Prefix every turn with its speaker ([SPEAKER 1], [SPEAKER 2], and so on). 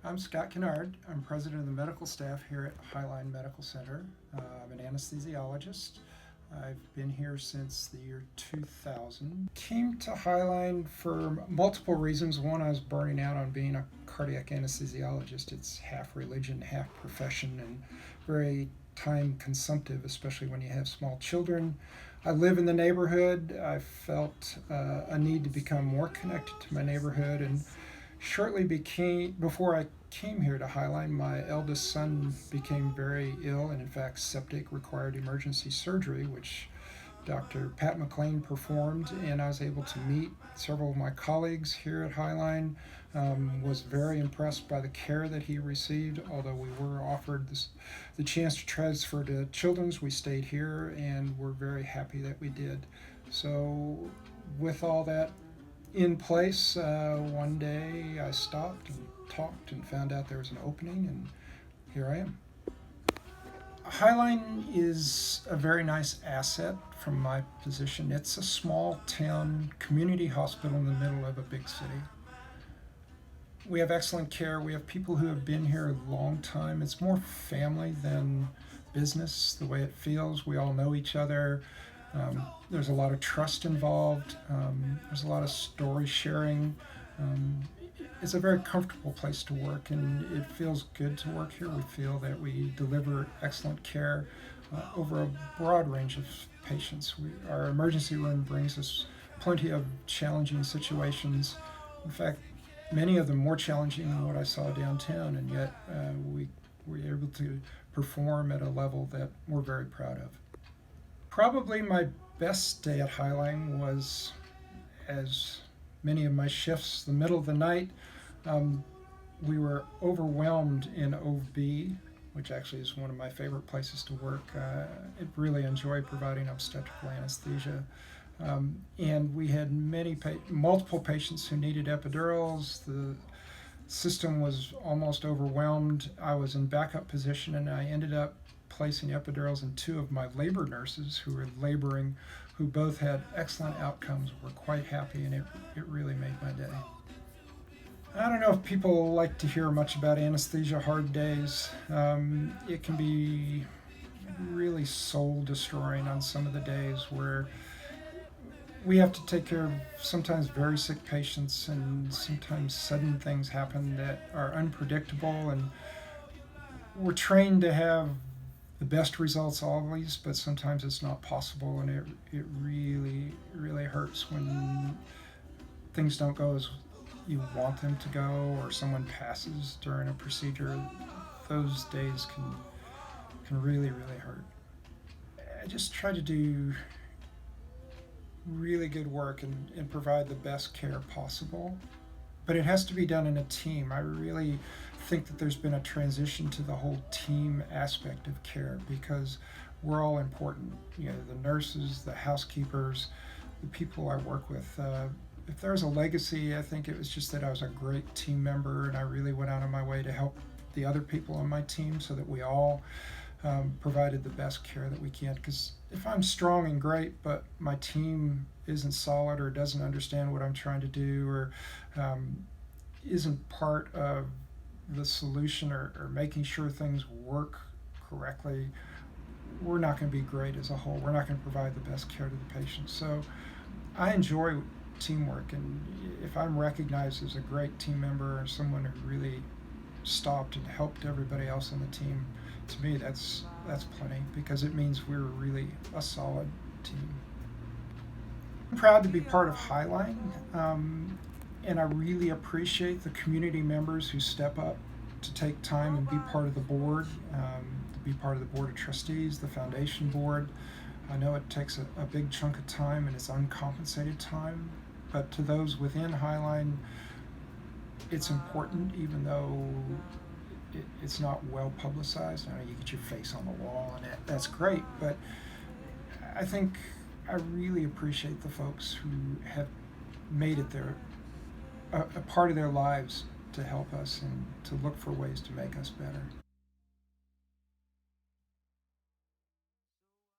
[SPEAKER 1] I'm Scott Kennard. I'm president of the medical staff here at Highline Medical Center. I'm an anesthesiologist. I've been here since the year 2000. Came to Highline for multiple reasons. One, I was burning out on being a cardiac anesthesiologist. It's half religion, half profession, and very time consumptive, especially when you have small children. I live in the neighborhood. I felt a need to become more connected to my neighborhood, and before I came here to Highline, my eldest son became very ill and, in fact, septic, required emergency surgery, which Dr. Pat McLean performed, and I was able to meet several of my colleagues here at Highline. Was very impressed by the care that he received. Although we were offered the chance to transfer to Children's, we stayed here, and we're very happy that we did. So, with all that in place, one day I stopped and talked and found out there was an opening, and here I am. Highline is a very nice asset from my position. It's a small town community hospital in the middle of a big city. We have excellent care. We have people who have been here a long time. It's more family than business, the way it feels. We all know each other. There's a lot of trust involved. There's a lot of story sharing. It's a very comfortable place to work, and it feels good to work here. We feel that we deliver excellent care over a broad range of patients. Our emergency room brings us plenty of challenging situations. In fact, many of them more challenging than what I saw downtown, and yet we were able to perform at a level that we're very proud of. Probably my best day at Highline was, as many of my shifts, the middle of the night. We were overwhelmed in OB, which actually is one of my favorite places to work. I really enjoy providing obstetrical anesthesia. And we had multiple patients who needed epidurals. The system was almost overwhelmed. I was in backup position, and I ended up placing epidurals in two of my labor nurses who were laboring, who both had excellent outcomes, were quite happy, and it really made my day. I don't know if people like to hear much about anesthesia hard days. It can be really soul destroying on some of the days where we have to take care of sometimes very sick patients, and sometimes sudden things happen that are unpredictable, and we're trained to have the best results always, but sometimes it's not possible, and it really, really hurts when things don't go as you want them to go, or someone passes during a procedure. Those days can really, really hurt. I just try to do really good work and provide the best care possible, but it has to be done in a team. I really think that there's been a transition to the whole team aspect of care, because we're all important. The nurses, the housekeepers, the people I work with. If there's a legacy, I think it was just that I was a great team member, and I really went out of my way to help the other people on my team so that we all provided the best care that we can. Because if I'm strong and great, but my team isn't solid or doesn't understand what I'm trying to do, or isn't part of the solution, or making sure things work correctly, we're not going to be great as a whole. We're not going to provide the best care to the patient. So I enjoy teamwork, and if I'm recognized as a great team member or someone who really stopped and helped everybody else on the team, to me that's plenty, because it means we're really a solid team. I'm proud to be part of Highline, and I really appreciate the community members who step up to take time and be part of the board, to be part of the board of trustees, the foundation board. I know it takes a big chunk of time, and it's uncompensated time, but to those within Highline, it's important, even though it's not well publicized. I know you get your face on the wall, and that's great, but I think I really appreciate the folks who have made it a part of their lives to help us and to look for ways to make us better.